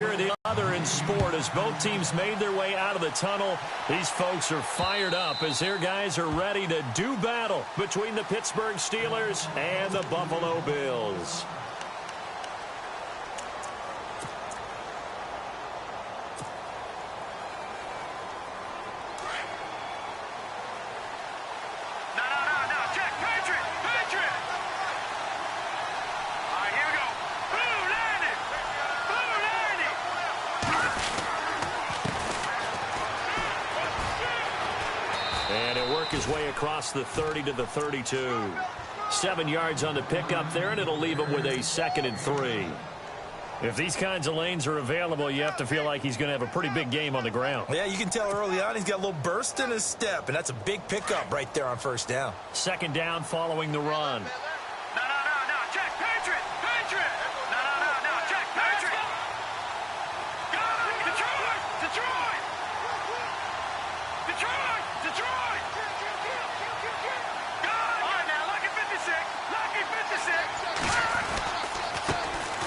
The other in sport as both teams made their way out of the tunnel. These folks are fired up as their guys are ready to do battle between the Pittsburgh Steelers and the Buffalo Bills. His way across the 30 to the 32. 7 yards on the pickup there, and it'll leave him with a 2nd and 3. If these kinds of lanes are available, you have to feel like he's going to have a pretty big game on the ground. Yeah, you can tell early on he's got a little burst in his step, and that's a big pickup right there on 1st down. 2nd down following the run.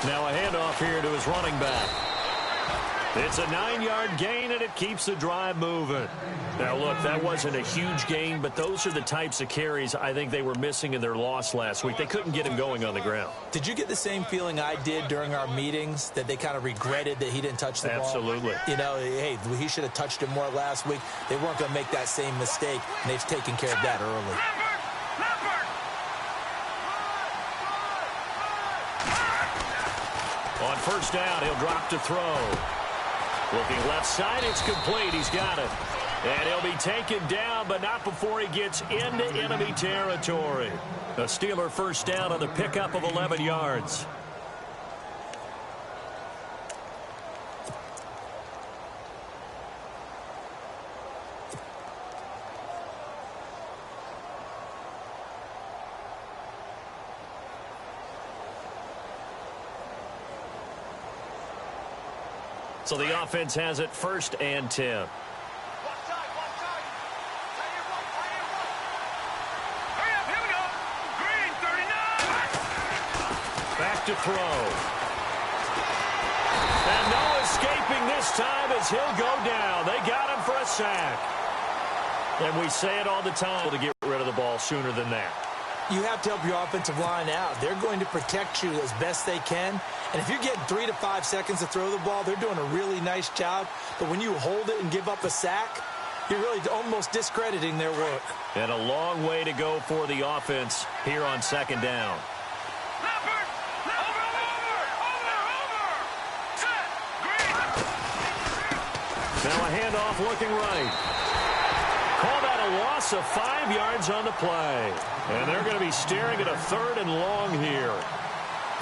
Now a handoff here to his running back. It's a 9-yard gain, and it keeps the drive moving. Now, look, that wasn't a huge gain, but those are the types of carries I think they were missing in their loss last week. They couldn't get him going on the ground. Did you get the same feeling I did during our meetings, that they kind of regretted that he didn't touch the ball? Absolutely. You know, hey, he should have touched it more last week. They weren't going to make that same mistake, and they've taken care of that early. On 1st down, he'll drop to throw. Looking left side, it's complete. He's got it. And he'll be taken down, but not before he gets into enemy territory. A Steeler 1st down on the pickup of 11 yards. So the offense has it 1st and 10. Back to throw. And no escaping this time as he'll go down. They got him for a sack. And we say it all the time to get rid of the ball sooner than that. You have to help your offensive line out. They're going to protect you as best they can. And if you're getting 3 to 5 seconds to throw the ball, they're doing a really nice job. But when you hold it and give up a sack, you're really almost discrediting their work. And a long way to go for the offense here on 2nd down. Now a handoff looking right. Call that a loss of 5 yards on the play. And they're going to be staring at a 3rd and long here.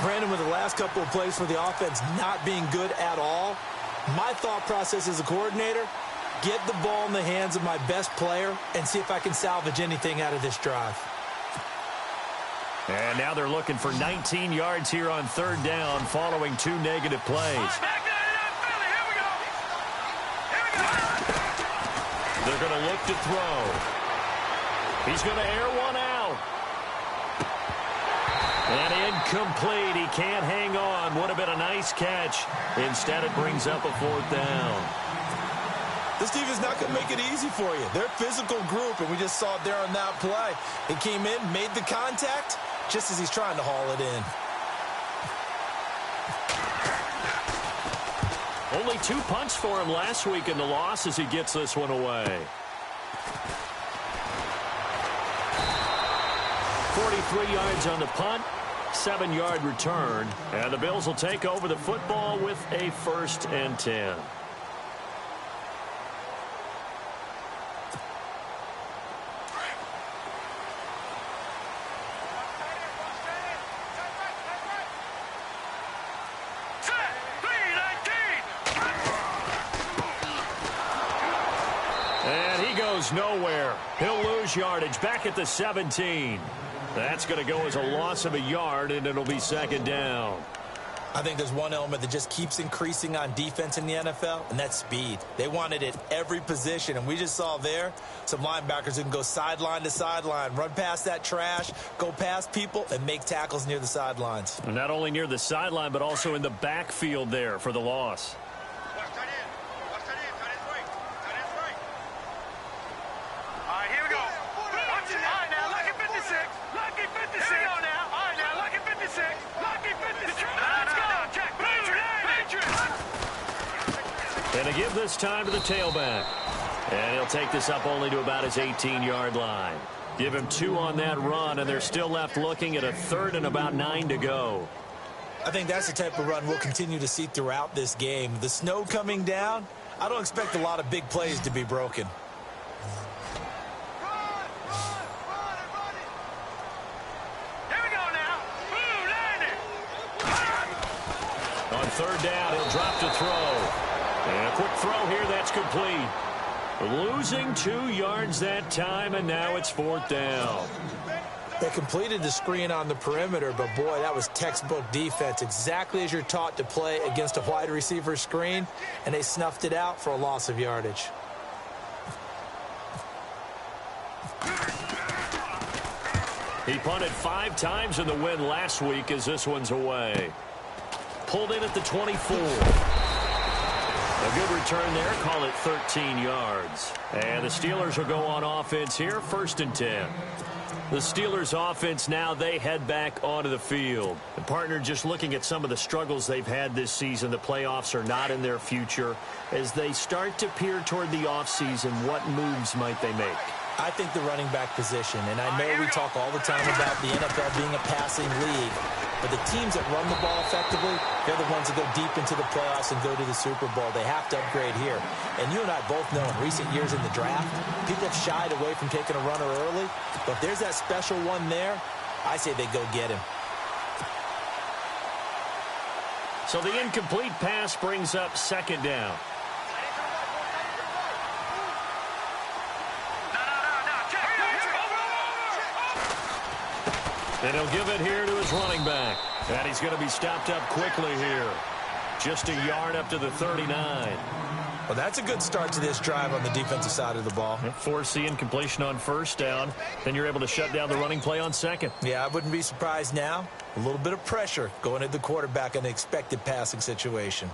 Brandon, with the last couple of plays for the offense not being good at all, my thought process as a coordinator, get the ball in the hands of my best player and see if I can salvage anything out of this drive. And now they're looking for 19 yards here on 3rd down following 2 negative plays. They're going to look to throw. He's going to air one out. And incomplete. He can't hang on. Would have been a nice catch. Instead, it brings up a 4th down. This team is not going to make it easy for you. They're a physical group, and we just saw it there on that play. He came in, made the contact, just as he's trying to haul it in. Only 2 punts for him last week in the loss as he gets this one away. 43 yards on the punt, 7-yard return, and the Bills will take over the football with a 1st and 10. And he goes nowhere. He'll lose yardage back at the 17. That's going to go as a loss of a yard, and it'll be 2nd down. I think there's one element that just keeps increasing on defense in the NFL, and that's speed. They want it at every position, and we just saw there some linebackers who can go sideline to sideline, run past that trash, go past people, and make tackles near the sidelines. And not only near the sideline, but also in the backfield there for the loss. And to give this time to the tailback. And he'll take this up only to about his 18-yard line. Give him 2 on that run, and they're still left looking at a 3rd and about 9 to go. I think that's the type of run we'll continue to see throughout this game. The snow coming down, I don't expect a lot of big plays to be broken. On 3rd down, he'll drop to throw. And a quick throw here, that's complete. Losing 2 yards that time, and now it's 4th down. They completed the screen on the perimeter, but boy, that was textbook defense. Exactly as you're taught to play against a wide receiver screen, and they snuffed it out for a loss of yardage. He punted 5 times in the win last week as this one's away. Pulled in at the 24. A good return there. Call it 13 yards. And the Steelers will go on offense here. 1st and 10. The Steelers offense now, they head back onto the field. The partner, just looking at some of the struggles they've had this season, the playoffs are not in their future. As they start to peer toward the offseason, what moves might they make? I think the running back position, and I know we talk all the time about the NFL being a passing league, but the teams that run the ball effectively, they're the ones that go deep into the playoffs and go to the Super Bowl. They have to upgrade here. And you and I both know in recent years in the draft, people have shied away from taking a runner early, but if there's that special one there, I say they go get him. So the incomplete pass brings up 2nd down. And he'll give it here to his running back. And he's going to be stopped up quickly here. Just a yard up to the 39. Well, that's a good start to this drive on the defensive side of the ball. Force the incompletion on 1st down. Then you're able to shut down the running play on 2nd. Yeah, I wouldn't be surprised now. A little bit of pressure going at the quarterback in an expected passing situation.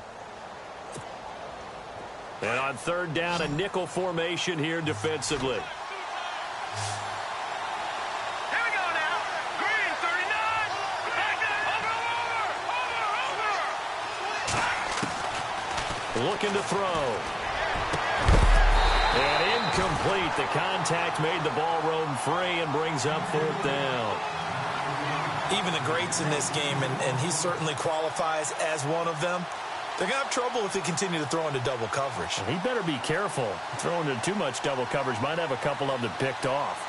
And on 3rd down, a nickel formation here defensively. Looking to throw. And incomplete. The contact made the ball roam free and brings up 4th down. Even the greats in this game, and he certainly qualifies as one of them, they're going to have trouble if they continue to throw into double coverage. He better be careful. Throwing into too much double coverage might have a couple of them picked off.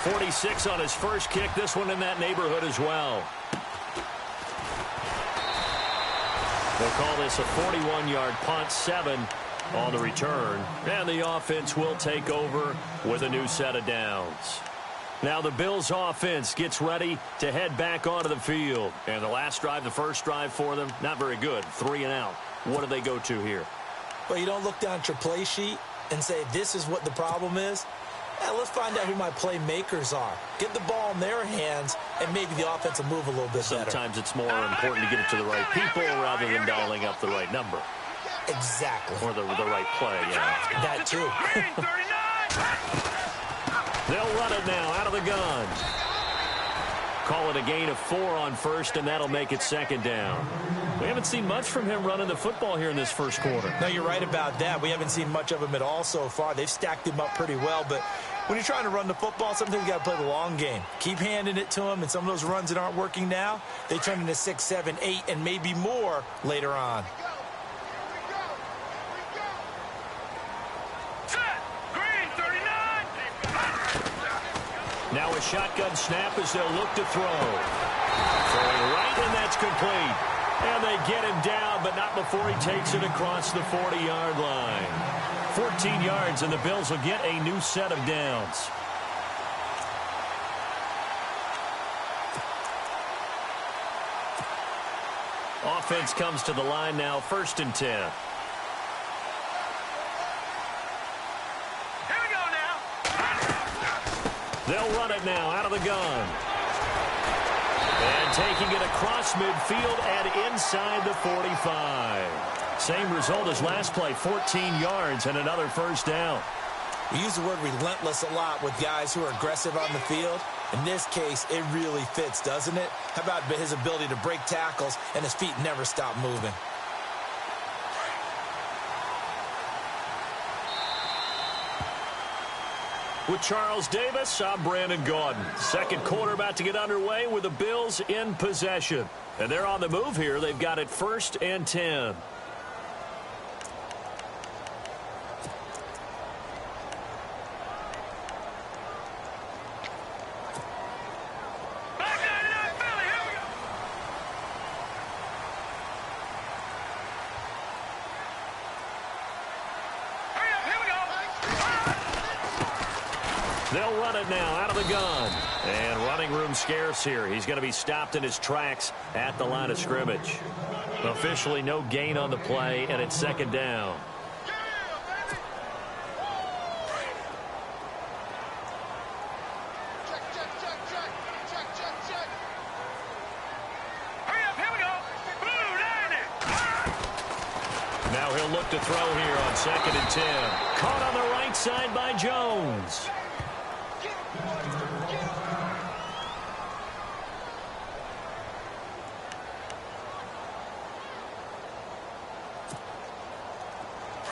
46 on his first kick. This one in that neighborhood as well. They'll call this a 41-yard punt, 7 on the return. And the offense will take over with a new set of downs. Now the Bills offense gets ready to head back onto the field. And the last drive, the first drive for them, not very good. 3 and out. What do they go to here? Well, you don't look down at your play sheet and say, this is what the problem is. Now, let's find out who my playmakers are. Get the ball in their hands, and maybe the offense will move a little bit better. Sometimes it's more important to get it to the right people rather than dialing up the right number. Exactly. Or the right play, yeah. That too. They'll run it now out of the gun. Call it a gain of 4 on 1st, and that'll make it 2nd down. We haven't seen much from him running the football here in this first quarter. No, you're right about that. We haven't seen much of him at all so far. They've stacked him up pretty well, but when you're trying to run the football, sometimes you got to play the long game. Keep handing it to him, and some of those runs that aren't working now, they turn into 6, 7, 8, and maybe more later on. Now a shotgun snap as they'll look to throw. Throwing right, and that's complete. And they get him down, but not before he takes it across the 40-yard line. 14 yards, and the Bills will get a new set of downs. Offense comes to the line now, 1st and 10. Here we go now. They'll run it now out of the gun. And taking it across midfield and inside the 45. Same result as last play, 14 yards and another 1st down. We use the word relentless a lot with guys who are aggressive on the field. In this case, it really fits, doesn't it? How about his ability to break tackles and his feet never stop moving? With Charles Davis, I'm Brandon Gaudin. Second quarter about to get underway with the Bills in possession. And they're on the move here. They've got it 1st and 10. They'll run it now out of the gun. And running room scarce here. He's going to be stopped in his tracks at the line of scrimmage. Officially no gain on the play, and it's 2nd down. Now he'll look to throw here on 2nd and 10. Caught on the right side by Jones.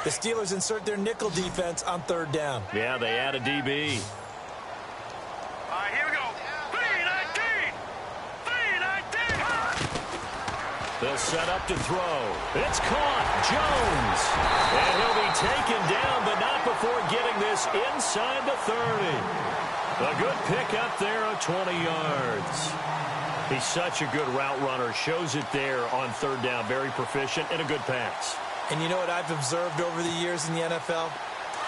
The Steelers insert their nickel defense on 3rd down. Yeah, they add a DB. All right, here we go. 3-19. 3-19. They'll set up to throw. It's caught. Jones. And he'll be taken down, but not before getting this inside the 30. A good pick up there of 20 yards. He's such a good route runner. Shows it there on 3rd down. Very proficient and a good pass. And you know what I've observed over the years in the NFL?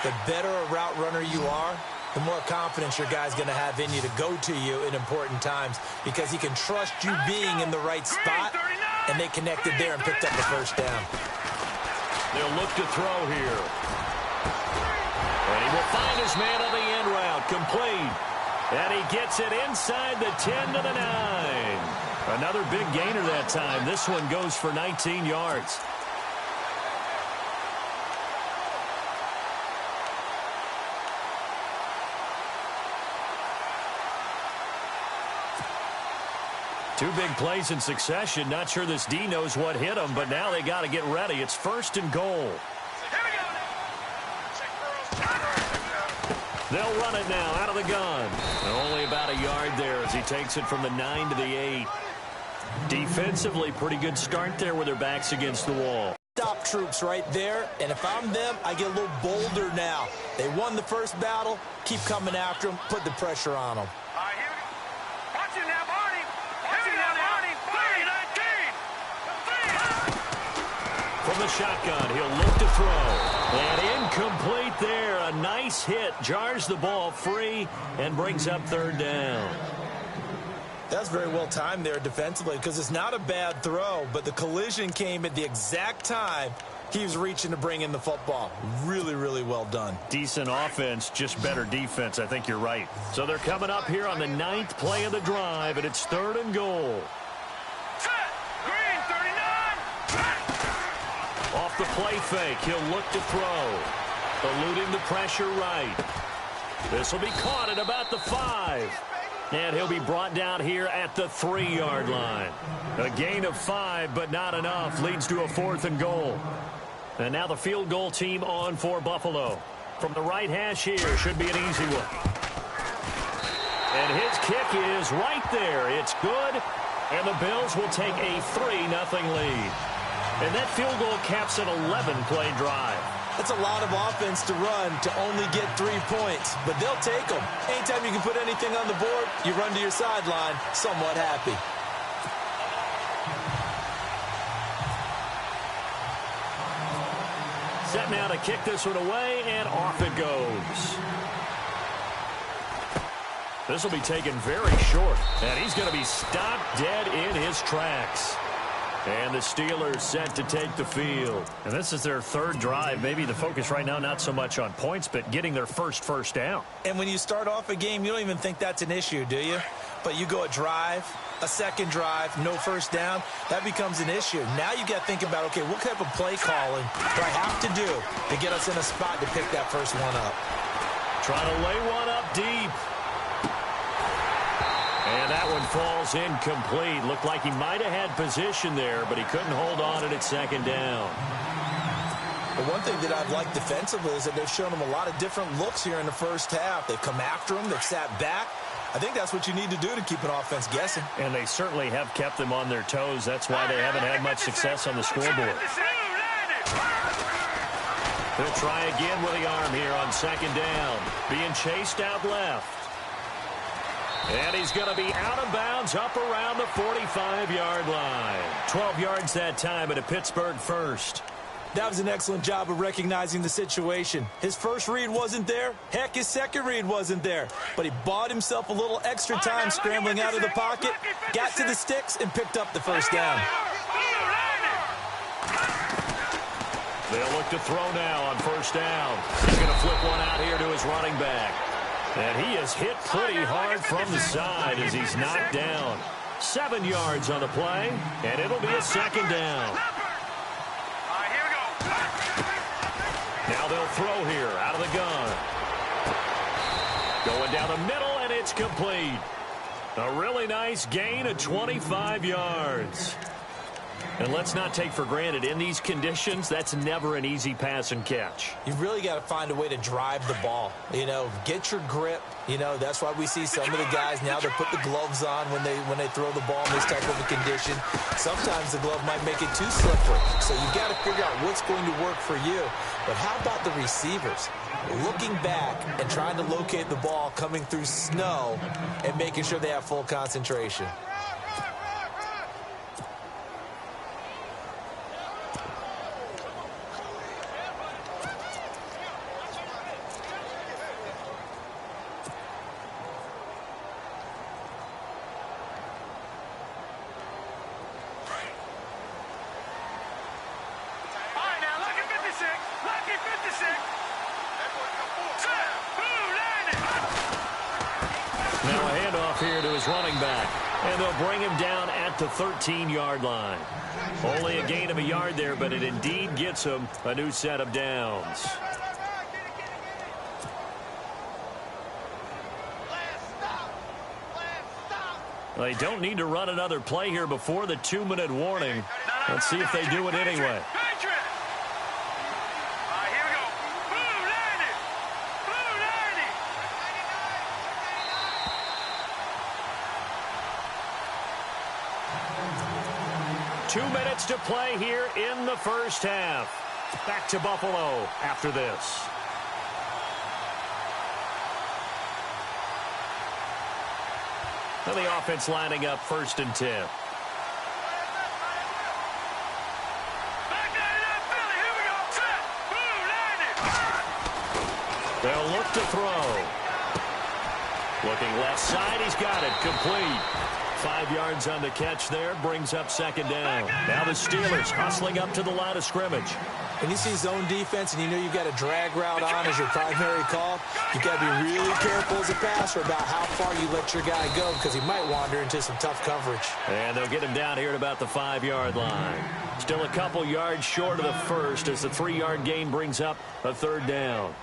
The better a route runner you are, the more confidence your guy's going to have in you to go to you in important times because he can trust you being in the right spot, and they connected there and picked up the 1st down. They'll look to throw here. And he will find his man on the end route, complete. And he gets it inside the 10 to the 9. Another big gainer that time. This one goes for 19 yards. Two big plays in succession. Not sure this D knows what hit him, but now they got to get ready. It's 1st and goal. They'll run it now out of the gun. Only about a yard there as he takes it from the 9 to the 8. Defensively, pretty good start there with their backs against the wall. Stop troops right there, and if I'm them, I get a little bolder now. They won the first battle. Keep coming after them. Put the pressure on them. From the shotgun, he'll look to throw. And incomplete there. A nice hit. Jars the ball free and brings up 3rd down. That's very well timed there defensively because it's not a bad throw, but the collision came at the exact time he was reaching to bring in the football. Really, really well done. Decent offense, just better defense. I think you're right. So they're coming up here on the 9th play of the drive, and it's 3rd and goal. Off the play fake, he'll look to throw. Eluding the pressure right. This will be caught at about the 5. And he'll be brought down here at the 3-yard line. A gain of 5, but not enough. Leads to a 4th and goal. And now the field goal team on for Buffalo. From the right hash here, should be an easy one. And his kick is right there. It's good. And the Bills will take a 3-0 lead. And that field goal caps an 11-play drive. That's a lot of offense to run to only get 3 points, but they'll take them. Anytime you can put anything on the board, you run to your sideline somewhat happy. Set now to kick this one away, and off it goes. This will be taken very short, and he's going to be stopped dead in his tracks. And the Steelers set to take the field. And this is their third drive. Maybe the focus right now not so much on points, but getting their first down. And when you start off a game, you don't even think that's an issue, do you? But you go a drive, a second drive, no first down, that becomes an issue. Now you got to think about, okay, what type of play calling do I have to do to get us in a spot to pick that first one up? Trying to lay one up deep. And that one falls incomplete. Looked like he might have had position there, but he couldn't hold on at second down. But one thing that I've liked defensively is that they've shown him a lot of different looks here in the first half. They've come after him. They've sat back. I think that's what you need to do to keep an offense guessing. And they certainly have kept them on their toes. That's why they haven't had much success on the scoreboard. He'll try again with the arm here on second down. Being chased out left. And he's going to be out of bounds up around the 45-yard line. 12 yards that time at a Pittsburgh first. That was an excellent job of recognizing the situation. His first read wasn't there. Heck, his second read wasn't there. But he bought himself a little extra time scrambling out of the pocket, got to the sticks, and picked up the first down. They'll look to throw now on first down. He's going to flip one out here to his running back. And he is hit pretty hard from the side as he's knocked down. 7 yards on the play, and it'll be a second down. Now they'll throw here out of the gun. Going down the middle, and it's complete. A really nice gain of 25 yards. And let's not take for granted, in these conditions, that's never an easy pass and catch. You've really got to find a way to drive the ball. You know, get your grip. You know, that's why we see some of the guys now, they put the gloves on when they throw the ball in this type of a condition. Sometimes the glove might make it too slippery. So you've got to figure out what's going to work for you. But how about the receivers? Looking back and trying to locate the ball coming through snow and making sure they have full concentration. Now a handoff here to his running back. And they'll bring him down at the 13-yard line. Only a gain of a yard there, but it indeed gets him a new set of downs. They don't need to run another play here before the 2-minute warning. Let's see if they do it anyway. 2 minutes to play here in the first half. Back to Buffalo after this. And the offense lining up 1st and 10. They'll look to throw. Looking left side, he's got it, complete. 5 yards on the catch there, brings up 2nd down. Now the Steelers hustling up to the line of scrimmage. When you see zone defense and you know you've got a drag route on as your primary call, you've got to be really careful as a passer about how far you let your guy go because he might wander into some tough coverage. And they'll get him down here at about the 5-yard line. Still a couple yards short of the first as the 3-yard gain brings up a 3rd down.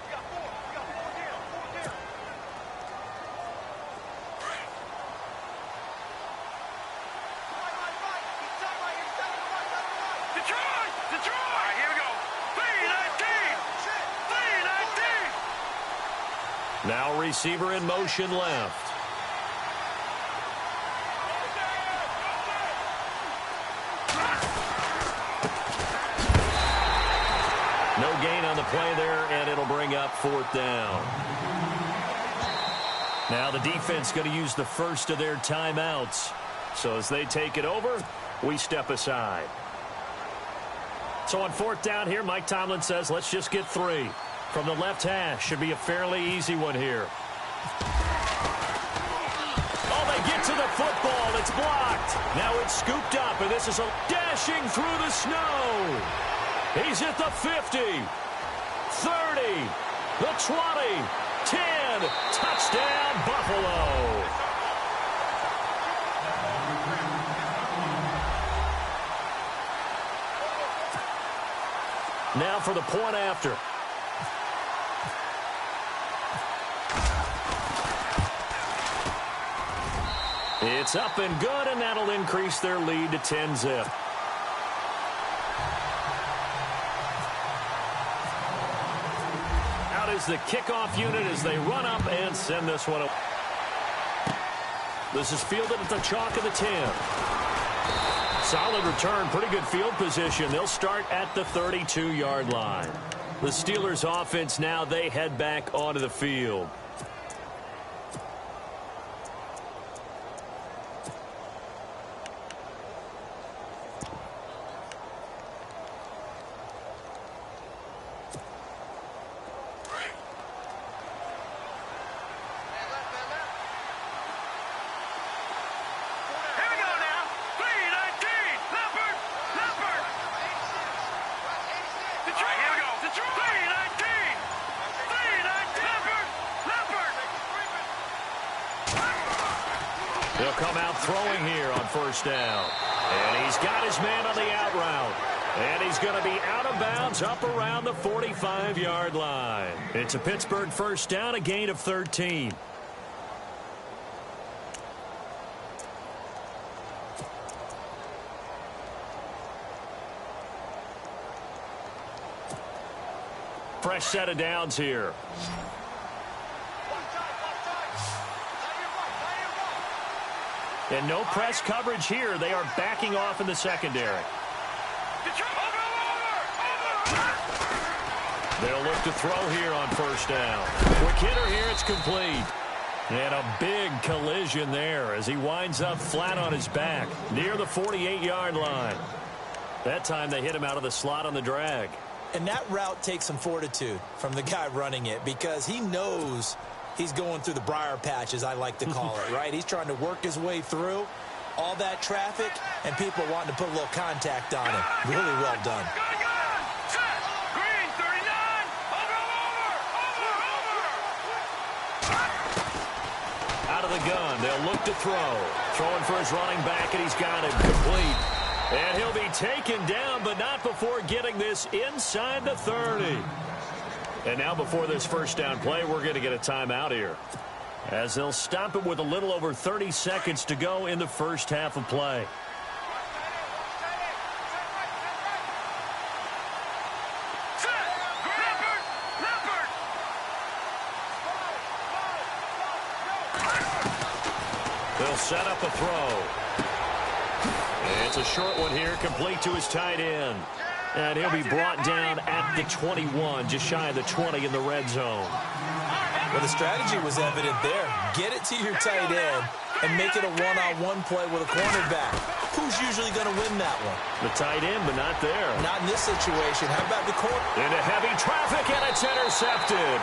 Now receiver in motion left. No gain on the play there, and it'll bring up 4th down. Now the defense going to use the first of their timeouts. So as they take it over, we step aside. So on 4th down here, Mike Tomlin says, let's just get 3. From the left hash, should be a fairly easy one here. Oh, they get to the football. It's blocked. Now it's scooped up, and this is a dashing through the snow. He's at the 50, 30, the 20, 10. Touchdown, Buffalo. Now for the point after. It's up and good, and that'll increase their lead to 10-zip. Out is the kickoff unit as they run up and send this one up. This is fielded at the chalk of the 10. Solid return, pretty good field position. They'll start at the 32-yard line. The Steelers' offense now, they head back onto the field. He'll come out throwing here on first down. And he's got his man on the out route. And he's going to be out of bounds up around the 45-yard line. It's a Pittsburgh first down, a gain of 13. Fresh set of downs here. And no press coverage here. They are backing off in the secondary. They'll look to throw here on first down. Quick hitter here. It's complete. And a big collision there as he winds up flat on his back near the 48-yard line. That time they hit him out of the slot on the drag. And that route takes some fortitude from the guy running it because he knows he's going through the briar patch, as I like to call it, right? He's trying to work his way through all that traffic and people wanting to put a little contact on him. Really well done. Green, 39. Out of the gun. They'll look to throw. Throwing for his running back, and he's got him complete. And he'll be taken down, but not before getting this inside the 30. And now before this first down play, we're going to get a timeout here, as they'll stop it with a little over 30 seconds to go in the first half of play. They'll set up a throw. It's a short one here, complete to his tight end. And he'll be brought down at the 21, just shy of the 20 in the red zone. Well, the strategy was evident there. Get it to your tight end and make it a one-on-one play with a cornerback. Who's usually going to win that one? The tight end, but not there. Not in this situation. How about the corner? Into heavy traffic, and it's intercepted.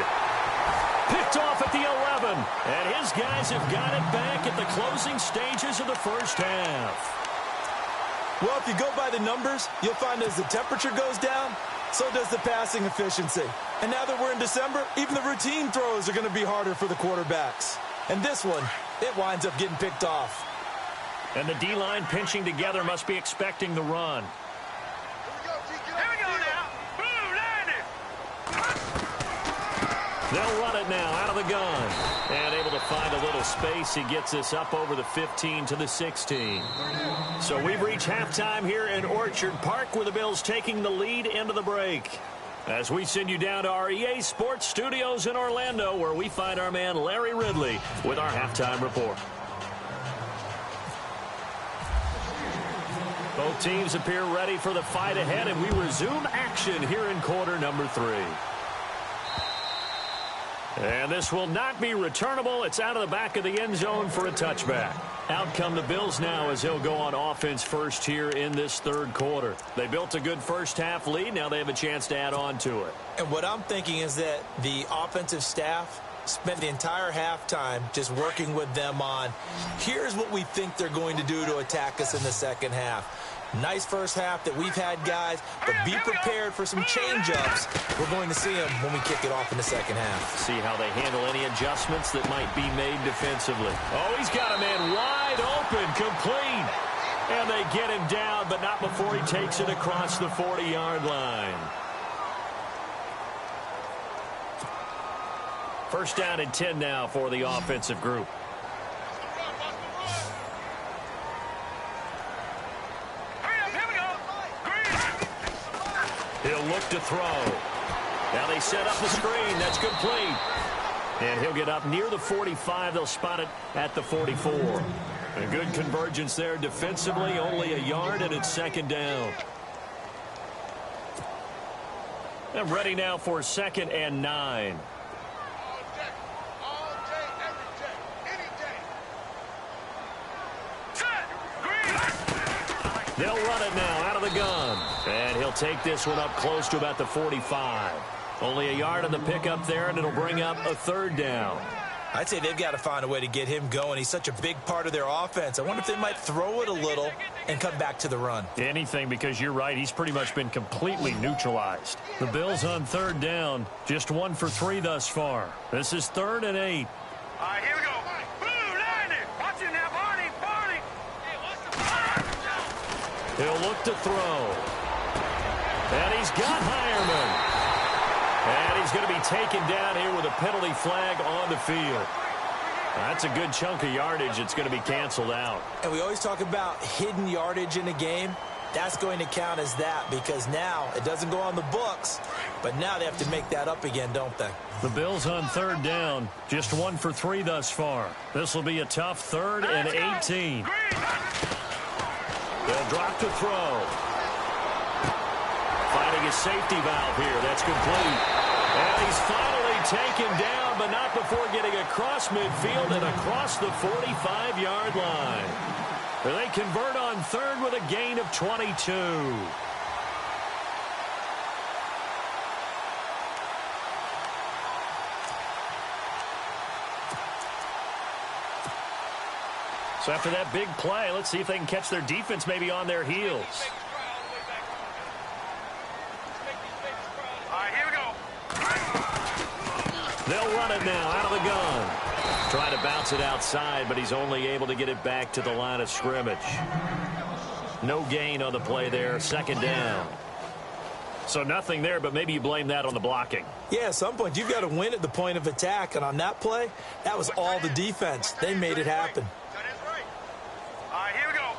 Picked off at the 11. And his guys have got it back at the closing stages of the first half. Well, if you go by the numbers, you'll find as the temperature goes down, so does the passing efficiency. And now that we're in December, even the routine throws are going to be harder for the quarterbacks. And this one, it winds up getting picked off. And the D-line pinching together must be expecting the run. Here we go now. Blue landed. They'll run it now out of the gun. And able to find a little space. He gets this up over the 15 to the 16. So we've reached halftime here in Orchard Park, where the Bills taking the lead into the break. As we send you down to our EA Sports Studios in Orlando, where we find our man Larry Ridley with our halftime report. Both teams appear ready for the fight ahead, and we resume action here in quarter number 3. And this will not be returnable. It's out of the back of the end zone for a touchback. Out come the Bills now as they'll go on offense first here in this third quarter. They built a good first half lead. Now they have a chance to add on to it. And what I'm thinking is that the offensive staff spent the entire halftime just working with them on, here's what we think they're going to do to attack us in the second half. Nice first half that we've had, guys, but be prepared for some change-ups. We're going to see them when we kick it off in the second half. See how they handle any adjustments that might be made defensively. Oh, he's got a man wide open, complete. And they get him down, but not before he takes it across the 40-yard line. First down and 10 now for the offensive group. He'll look to throw. Now they set up the screen. That's complete. And he'll get up near the 45. They'll spot it at the 44. A good convergence there defensively. Only a yard, and it's second down. And ready now for second and 9. They'll run it now out of the gun. And he'll take this one up close to about the 45. Only a yard on the pickup there, and it'll bring up a third down. I'd say they've got to find a way to get him going. He's such a big part of their offense. I wonder if they might throw it a little and come back to the run. Anything, because you're right. He's pretty much been completely neutralized. The Bills on third down, just 1 for 3 thus far. This is 3rd and 8. All right, here we go. Blue, line it. Watch it now, Barney. He'll look to throw. And he's got Hireman. And he's going to be taken down here with a penalty flag on the field. That's a good chunk of yardage. It's going to be canceled out. And we always talk about hidden yardage in a game. That's going to count as that because now it doesn't go on the books, but now they have to make that up again, don't they? The Bills on third down, just 1 for 3 thus far. This will be a tough 3rd and 18. They'll drop to throw. Finding a safety valve here. That's complete. And he's finally taken down, but not before getting across midfield and across the 45-yard line. They convert on third with a gain of 22. So after that big play, let's see if they can catch their defense maybe on their heels. All right, here we go. They'll run it now out of the gun. Trying to bounce it outside, but he's only able to get it back to the line of scrimmage. No gain on the play there. Second down. So nothing there, but maybe you blame that on the blocking. Yeah, at some point you've got to win at the point of attack, and on that play, that was all the defense. They made it happen. All right, here we go.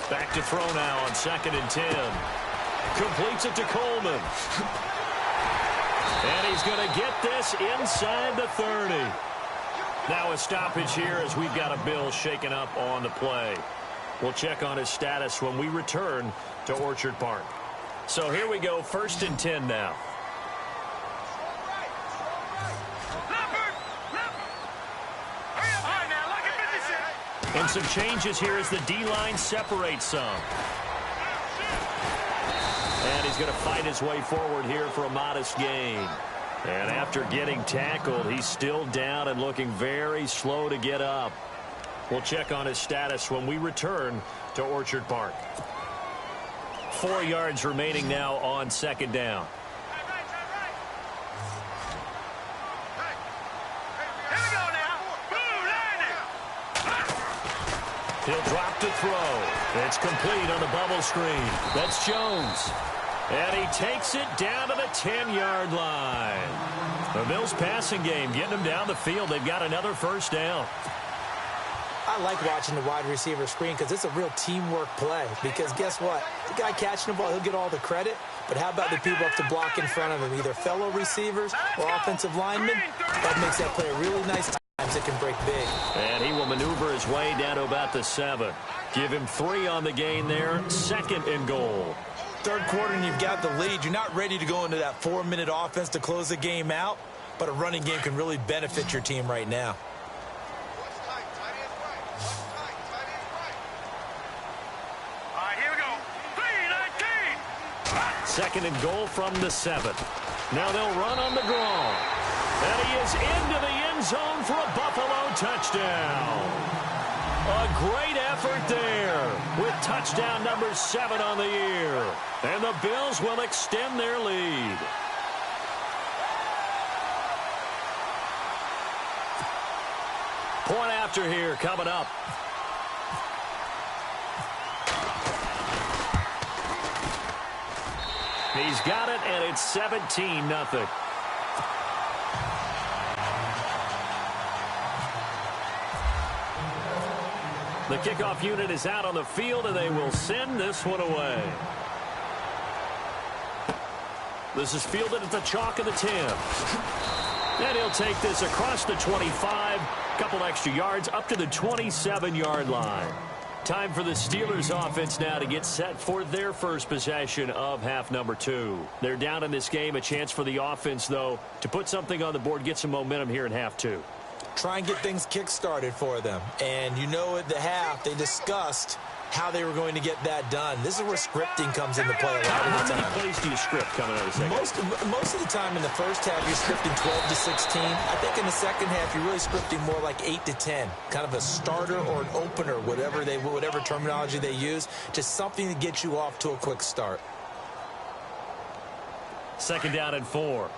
Back to throw now on 2nd and 10. Completes it to Coleman. And he's going to get this inside the 30. Now a stoppage here as we've got a Bill shaken up on the play. We'll check on his status when we return to Orchard Park. So here we go, 1st and 10 now. And some changes here as the D-line separates some. And he's going to fight his way forward here for a modest gain. And after getting tackled, he's still down and looking very slow to get up. We'll check on his status when we return to Orchard Park. 4 yards remaining now on 2nd down. He'll drop to throw. It's complete on the bubble screen. That's Jones. And he takes it down to the 10-yard line. The Bills passing game getting them down the field. They've got another first down. I like watching the wide receiver screen because it's a real teamwork play. Because guess what? The guy catching the ball, he'll get all the credit. But how about the people up to block in front of him, either fellow receivers or offensive linemen? That makes that play a really nice times it can break big. And he will maneuver his way down to about the 7. Give him 3 on the gain there. 2nd and goal. Third quarter and you've got the lead. You're not ready to go into that 4-minute offense to close the game out. But a running game can really benefit your team right now. All right, here we go. 3-19. 2nd and goal from the 7. Now they'll run on the draw. And he is into the end zone for a Buffalo touchdown. A great effort there with touchdown number 7 on the year. And the Bills will extend their lead. Point after here coming up. He's got it, and it's 17-0. The kickoff unit is out on the field, and they will send this one away. This is fielded at the chalk of the 10. And he'll take this across the 25, couple extra yards, up to the 27-yard line. Time for the Steelers offense now to get set for their first possession of half number 2. They're down in this game. A chance for the offense, though, to put something on the board, get some momentum here in half 2. Try and get things kick-started for them. And you know at the half, they discussed how they were going to get that done. This is where scripting comes into play a lot of the time. How many plays do you script coming out of the second? Most of the time in the first half, you're scripting 12 to 16. I think in the second half, you're really scripting more like 8 to 10. Kind of a starter or an opener, whatever terminology they use. Just something to get you off to a quick start. 2nd down and 4.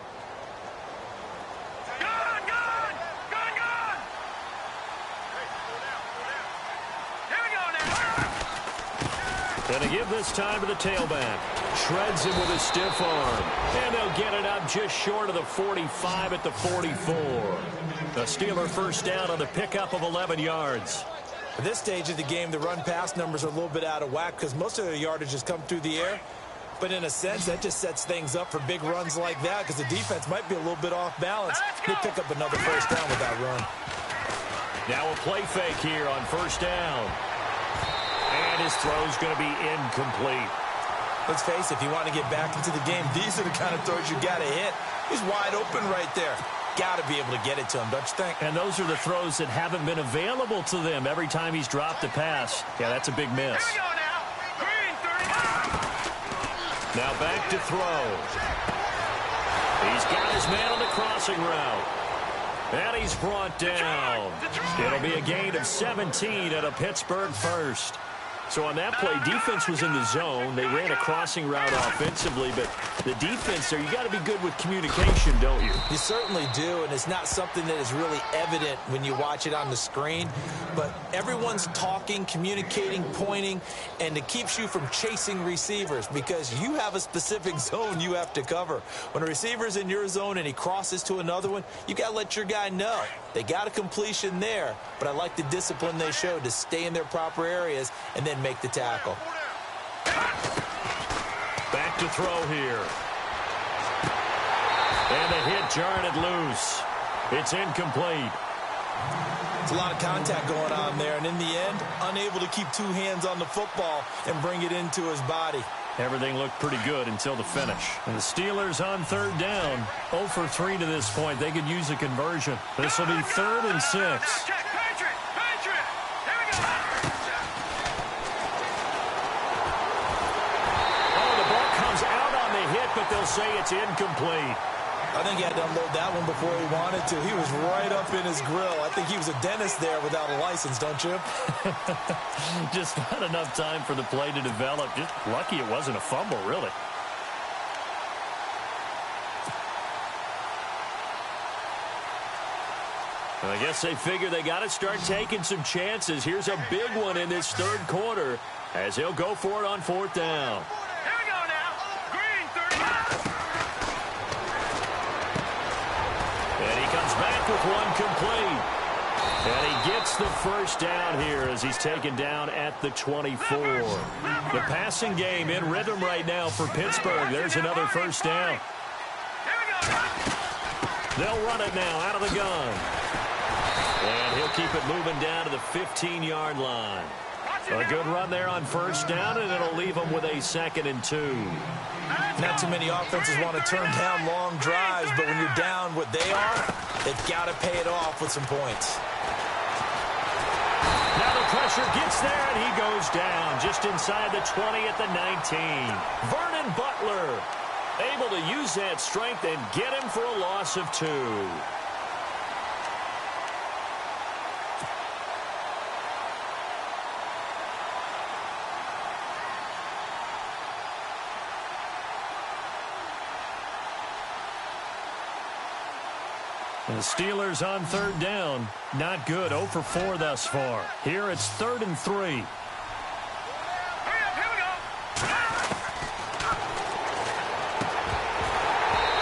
And to give this time to the tailback. Shreds him with a stiff arm. And they'll get it up just short of the 45 at the 44. The Steeler first down on the pickup of 11 yards. At this stage of the game, the run-pass numbers are a little bit out of whack because most of their yardage has come through the air. But in a sense, that just sets things up for big runs like that because the defense might be a little bit off balance. They pick up another first down with that run. Now a play fake here on first down. And his throw's going to be incomplete. Let's face it, if you want to get back into the game, these are the kind of throws you got to hit. He's wide open right there. Got to be able to get it to him, don't you think? And those are the throws that haven't been available to them every time he's dropped a pass. Yeah, that's a big miss. Here we go now. Green, 30. Now back to throw. He's got his man on the crossing route. And he's brought down. It'll be a gain of 17 at a Pittsburgh first. So on that play, defense was in the zone. They ran a crossing route offensively, but the defense there, you got to be good with communication, don't you? You certainly do, and it's not something that is really evident when you watch it on the screen. But everyone's talking, communicating, pointing, and it keeps you from chasing receivers because you have a specific zone you have to cover. When a receiver's in your zone and he crosses to another one, you got to let your guy know. They got a completion there, but I like the discipline they showed to stay in their proper areas and then make the tackle. Back to throw here. And the hit jarred it loose. It's incomplete. It's a lot of contact going on there, and in the end, unable to keep two hands on the football and bring it into his body. Everything looked pretty good until the finish. And the Steelers on 3rd down. 0 for 3 to this point. They could use a conversion. This will be 3rd and 6. Check, Patriot. Here we go. Oh, the ball comes out on the hit, but they'll say it's incomplete. I think he had to unload that one before he wanted to. He was right up in his grill. I think he was a dentist there without a license, don't you? Just not enough time for the play to develop. Just lucky it wasn't a fumble, really. And I guess they figure they got to start taking some chances. Here's a big one in this 3rd quarter as he'll go for it on 4th down. Here we go now. Green, 30. And he comes back with one complete. And he gets the first down here as he's taken down at the 24. The passing game in rhythm right now for Pittsburgh. There's another first down. They'll run it now out of the gun. And he'll keep it moving down to the 15-yard line. A good run there on first down, and it'll leave them with a 2nd and 2. Not too many offenses want to turn down long drives, but when you're down what they are, they've got to pay it off with some points. Now the pressure gets there, and he goes down just inside the 20 at the 19. Vernon Butler Able to use that strength and get him for a loss of 2. The Steelers on 3rd down. Not good. 0 for 4 thus far. Here it's 3rd and 3.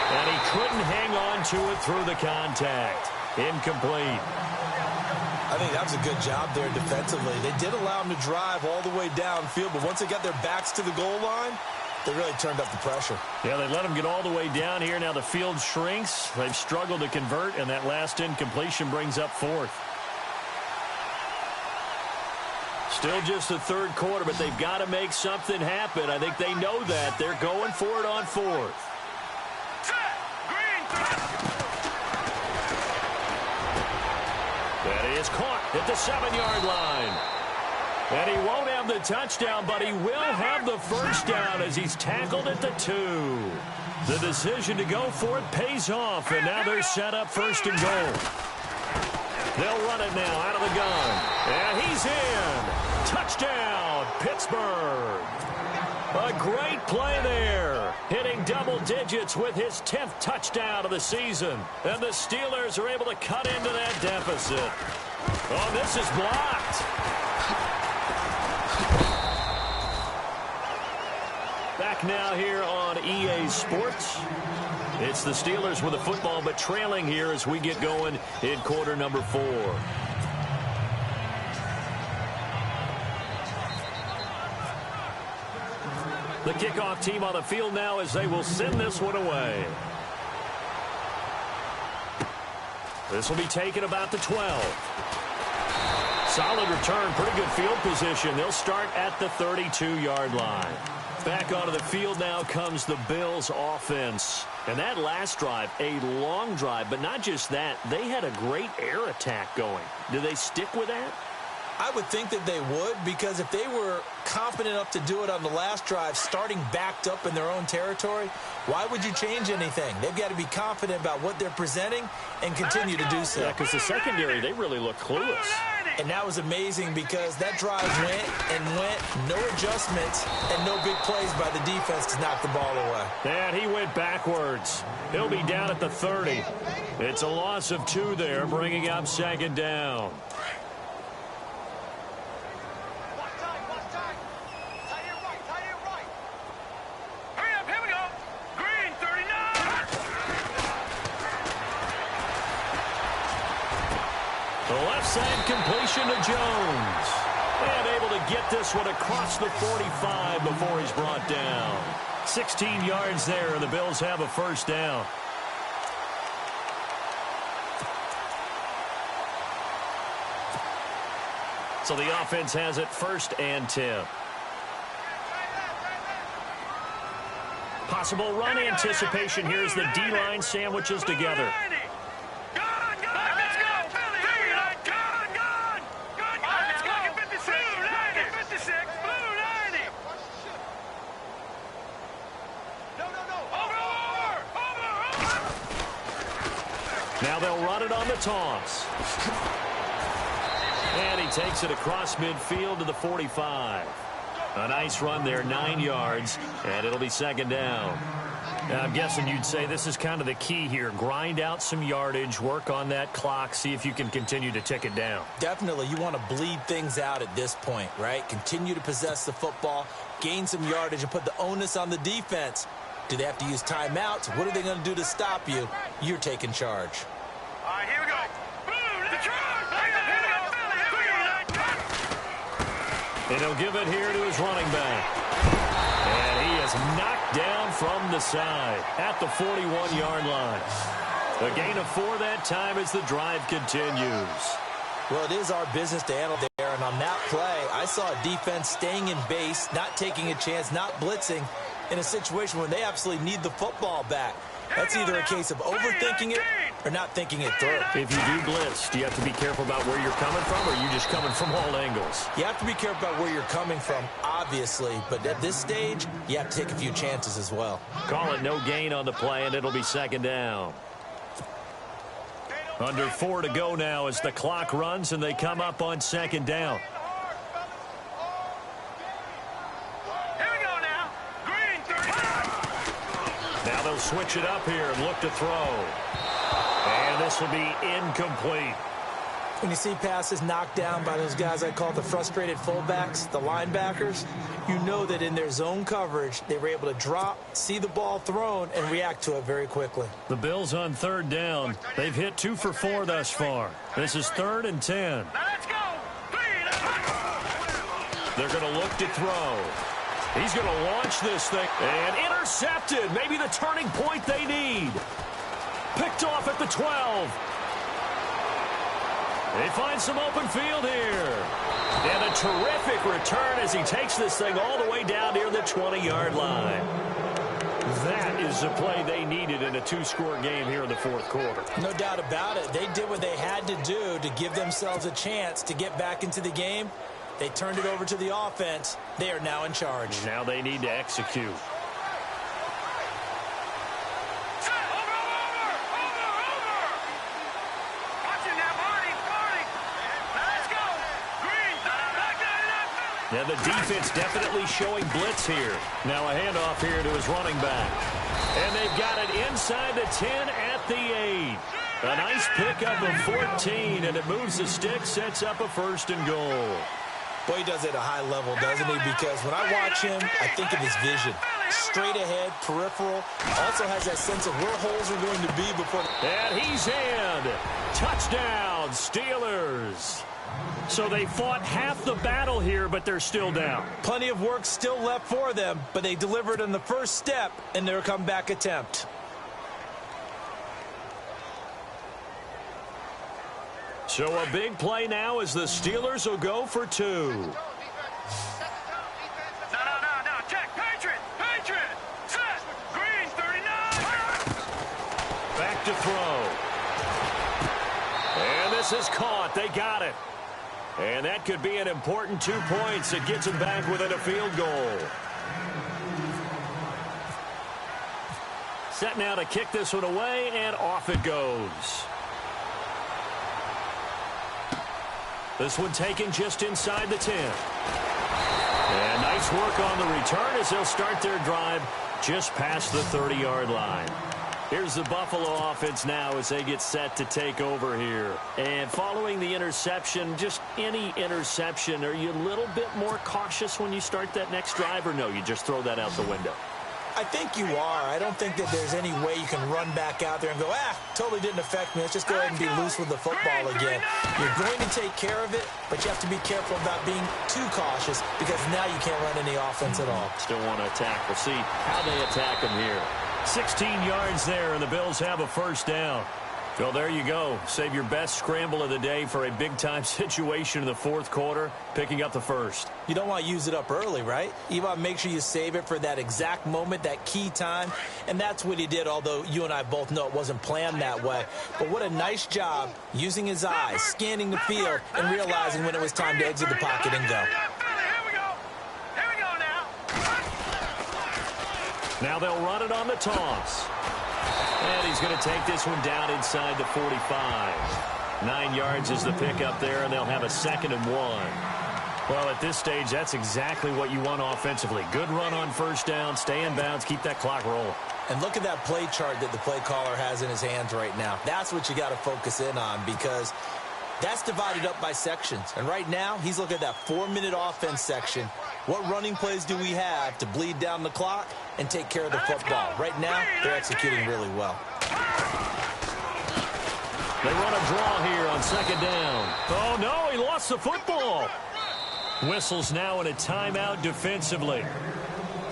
And he couldn't hang on to it through the contact. Incomplete. I think that was a good job there defensively. They did allow him to drive all the way downfield, but once they got their backs to the goal line, they really turned up the pressure. Yeah, they let him get all the way down here. Now the field shrinks. They've struggled to convert, and that last incompletion brings up 4th. Still just the 3rd quarter, but they've got to make something happen. I think they know that. They're going for it on 4th. That is caught at the 7-yard line. And he won't have the touchdown, but he will have the first down as he's tackled at the 2. The decision to go for it pays off, and now they're set up 1st and goal. They'll run it now out of the gun. And he's in. Touchdown, Pittsburgh. A great play there. Hitting double digits with his 10th touchdown of the season. And the Steelers are able to cut into that deficit. Oh, this is blocked. Back now here on EA Sports. It's the Steelers with the football, but trailing here as we get going in quarter number 4. The kickoff team on the field now as they will send this one away. This will be taken about the 12. Solid return, pretty good field position. They'll start at the 32-yard line. Back onto the field now comes the Bills offense. And that last drive, a long drive, but not just that. They had a great air attack going. Do they stick with that? I would think that they would, because if they were confident enough to do it on the last drive, starting backed up in their own territory, why would you change anything? They've got to be confident about what they're presenting and continue to do so. Yeah, because the secondary, they really look clueless. And that was amazing because that drive went and went, no adjustments, and no big plays by the defense to knock the ball away. And he went backwards. He'll be down at the 30. It's a loss of 2 there, bringing up 2nd down. The left side completion to Jones. And able to get this one across the 45 before he's brought down. 16 yards there, and the Bills have a first down. So the offense has it 1st and 10. Possible run anticipation. Here's the D-line sandwiches together. Now they'll run it on the toss. And he takes it across midfield to the 45. A nice run there, 9 yards, and it'll be 2nd down. Now, I'm guessing you'd say this is kind of the key here. Grind out some yardage, work on that clock, see if you can continue to tick it down. Definitely, you want to bleed things out at this point, right? Continue to possess the football, gain some yardage, and put the onus on the defense. Do they have to use timeouts? What are they going to do to stop you? You're taking charge. All right, here we go. The charge! And he'll give it here to his running back. And he is knocked down from the side at the 41-yard line. A gain of 4 that time as the drive continues. Well, it is our business to handle there, and on that play, I saw a defense staying in base, not taking a chance, not blitzing, in a situation where they absolutely need the football back. That's either a case of overthinking it or not thinking it through. If you do blitz, do you have to be careful about where you're coming from, or are you just coming from all angles? You have to be careful about where you're coming from, obviously, but at this stage, you have to take a few chances as well. Call it no gain on the play, and it'll be second down. Under 4 to go now as the clock runs, and they come up on second down. Now they'll switch it up here and look to throw. And this will be incomplete. When you see passes knocked down by those guys I call the frustrated fullbacks, the linebackers, you know that in their zone coverage, they were able to drop, see the ball thrown, and react to it very quickly. The Bills on third down. They've hit 2 for 4 thus far. This is 3rd and 10. Let's go. They're going to look to throw. He's going to launch this thing. And intercepted. Maybe the turning point they need. Picked off at the 12. They find some open field here. And a terrific return as he takes this thing all the way down near the 20-yard line. That is the play they needed in a 2-score game here in the fourth quarter. No doubt about it. They did what they had to do to give themselves a chance to get back into the game. They turned it over to the offense. They are now in charge. Now they need to execute. Yeah, the defense definitely showing blitz here. Now a handoff here to his running back. And they've got it inside the 10 at the 8. A nice pickup of 14, and it moves the stick, sets up a 1st and goal. Boy, he does it at a high level, doesn't he? Because when I watch him, I think of his vision. Straight ahead, peripheral. Also has that sense of where holes are going to be before. And he's in. Touchdown, Steelers. So they fought half the battle here, but they're still down. Plenty of work still left for them, but they delivered on the first step in their comeback attempt. So a big play now as the Steelers will go for 2. No. Check. Patriot. Set. Green, 39. Back to throw. And this is caught. They got it. And that could be an important 2 points. It gets them back within a field goal. Set now to kick this one away, and off it goes. This one taken just inside the 10. And nice work on the return as they'll start their drive just past the 30-yard line. Here's the Buffalo offense now as they get set to take over here. And following the interception, just any interception, are you a little bit more cautious when you start that next drive, or no, you just throw that out the window? I think you are. I don't think that there's any way you can run back out there and go, totally didn't affect me. Let's just go ahead and be loose with the football again. You're going to take care of it, but you have to be careful about being too cautious because now you can't run any offense at all. Still want to attack. We'll see how they attack them here. 16 yards there, and the Bills have a 1st down. Well, there you go. Save your best scramble of the day for a big-time situation in the fourth quarter, picking up the 1st. You don't want to use it up early, right? You want to make sure you save it for that exact moment, that key time, and that's what he did, although you and I both know it wasn't planned that way. But what a nice job using his eyes, scanning the field, and realizing when it was time to exit the pocket and go. Now they'll run it on the toss. And he's going to take this one down inside the 45. 9 yards is the pickup there, and they'll have a 2nd and 1. Well, at this stage, that's exactly what you want offensively. Good run on 1st down, stay in bounds, keep that clock rolling. And look at that play chart that the play caller has in his hands right now. That's what you got to focus in on because that's divided up by sections. And right now, he's looking at that 4-minute offense section. What running plays do we have to bleed down the clock and take care of the football? Right now, they're executing really well. They run a draw here on 2nd down. Oh, no, he lost the football. Whistles now in a timeout defensively.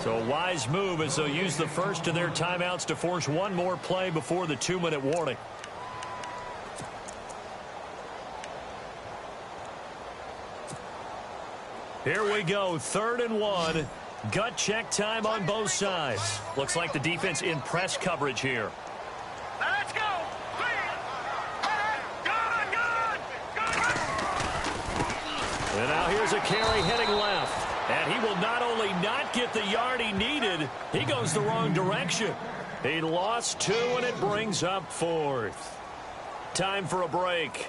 So a wise move as they'll use the first of their timeouts to force one more play before the 2-minute warning. Here we go, 3rd and 1. Gut check time on both sides. Looks like the defense in press coverage here. Let's go. And now here's a carry heading left. And he will not only not get the yard he needed, he goes the wrong direction. He lost 2, and it brings up 4th. Time for a break.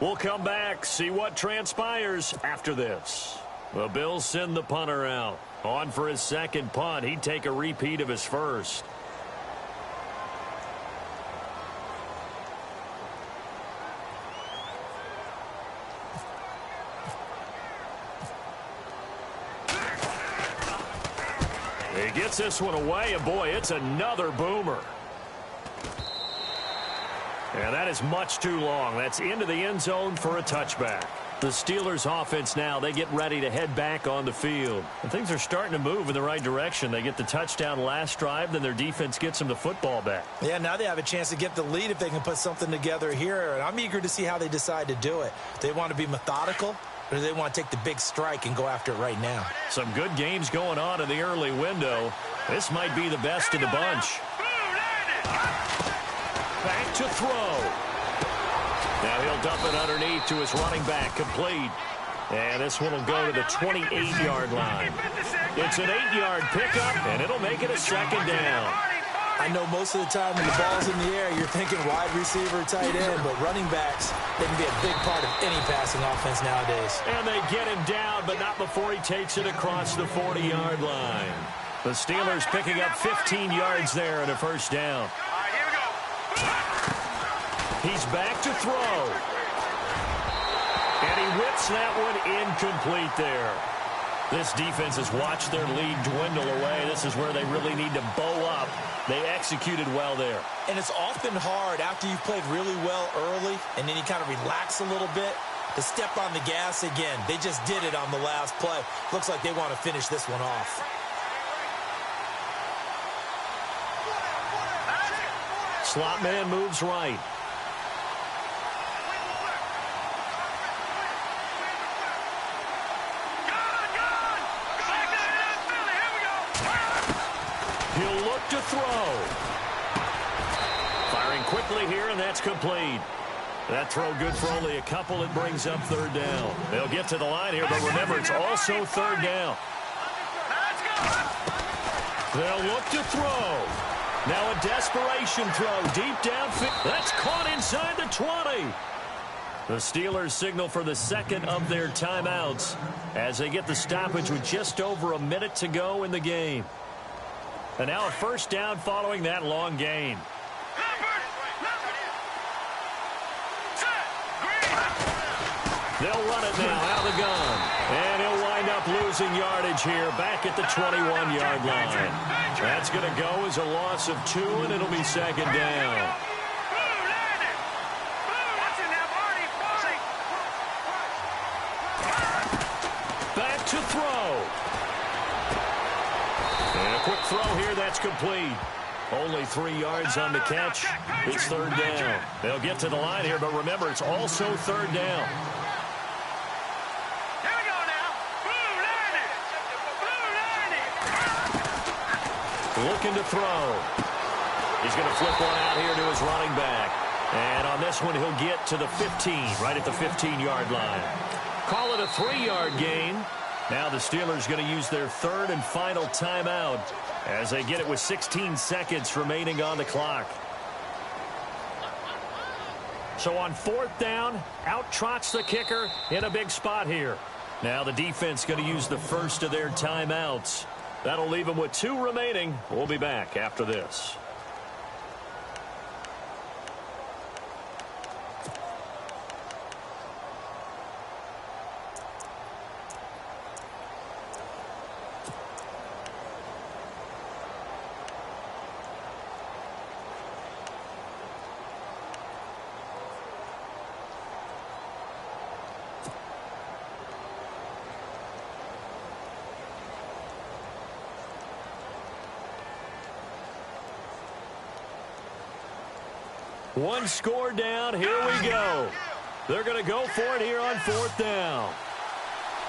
We'll come back, see what transpires after this. The Bills send the punter out. On for his second punt. He'd take a repeat of his first. He gets this one away, and boy, it's another boomer. And that is much too long. That's into the end zone for a touchback. The Steelers offense now, they get ready to head back on the field. And things are starting to move in the right direction. They get the touchdown last drive, then their defense gets them the football back. Yeah, now they have a chance to get the lead if they can put something together here. And I'm eager to see how they decide to do it. Do they want to be methodical, or do they want to take the big strike and go after it right now? Some good games going on in the early window. This might be the best of the bunch. Back to throw. Now he'll dump it underneath to his running back, complete. And this one will go to the 28-yard line. It's an 8-yard pickup, and it'll make it a second down. I know most of the time when the ball's in the air, you're thinking wide receiver, tight end, but running backs, they can be a big part of any passing offense nowadays. And they get him down, but not before he takes it across the 40-yard line. The Steelers picking up 15 yards there and a first down. He's back to throw. And he whips that one incomplete there. This defense has watched their lead dwindle away. This is where they really need to bow up. They executed well there. And it's often hard after you've played really well early and then you kind of relax a little bit to step on the gas again. They just did it on the last play. Looks like they want to finish this one off. Slot man moves right. He'll look to throw. Firing quickly here, and that's complete. That throw good for only a couple. It brings up third down. They'll get to the line here, but remember, it's also third down. They'll look to throw. Now a desperation throw deep downfield. That's caught inside the 20. The Steelers signal for the second of their timeouts as they get the stoppage with just over a minute to go in the game. And now a first down following that long gain. They'll run it now out of the gun. And he'll wind up losing yardage here back at the 21-yard line. That's going to go as a loss of 2, and it'll be second down. Back to throw. And a quick throw here, that's complete. Only 3 yards on the catch. It's third down. They'll get to the line here, but remember, it's also third down. Looking to throw. He's going to flip one out here to his running back. And on this one, he'll get to the 15, right at the 15-yard line. Call it a 3-yard gain. Now the Steelers going to use their third and final timeout as they get it with 16 seconds remaining on the clock. So on fourth down, out trots the kicker in a big spot here. Now the defense going to use the first of their timeouts. That'll leave them with 2 remaining. We'll be back after this. One score down. Here we go. They're going to go for it here on fourth down. All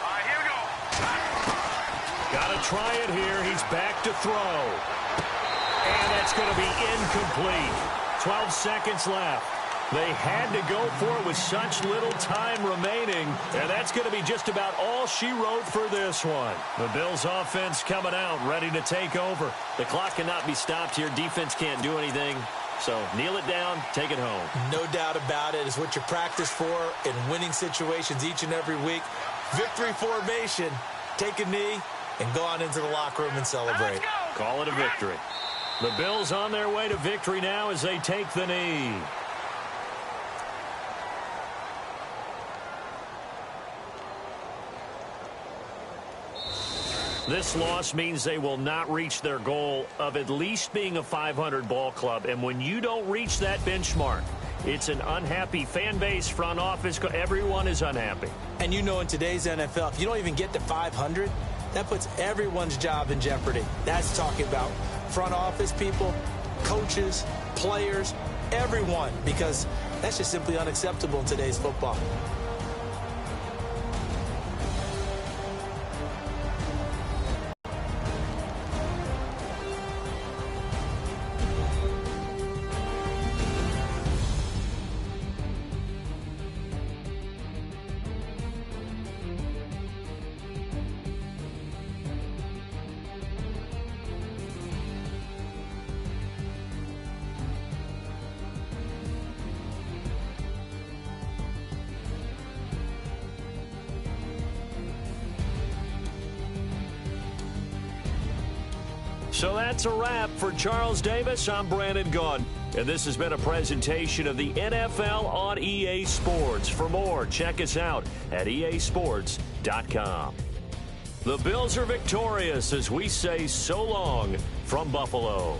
right, here we go. Got to try it here. He's back to throw. And that's going to be incomplete. 12 seconds left. They had to go for it with such little time remaining, and that's going to be just about all she wrote for this one. The Bills offense coming out, ready to take over. The clock cannot be stopped here. Defense can't do anything. So kneel it down, take it home. No doubt about it. It's what you practice for in winning situations each and every week. Victory formation. Take a knee and go on into the locker room and celebrate. Call it a victory. The Bills on their way to victory now as they take the knee. This loss means they will not reach their goal of at least being a 500 ball club. And when you don't reach that benchmark, it's an unhappy fan base, front office. Everyone is unhappy. And you know in today's NFL, if you don't even get to 500, that puts everyone's job in jeopardy. That's talking about front office people, coaches, players, everyone, because that's just simply unacceptable in today's football. So that's a wrap for Charles Davis. I'm Brandon Gaudin, and this has been a presentation of the NFL on EA Sports. For more, check us out at easports.com. The Bills are victorious as we say so long from Buffalo.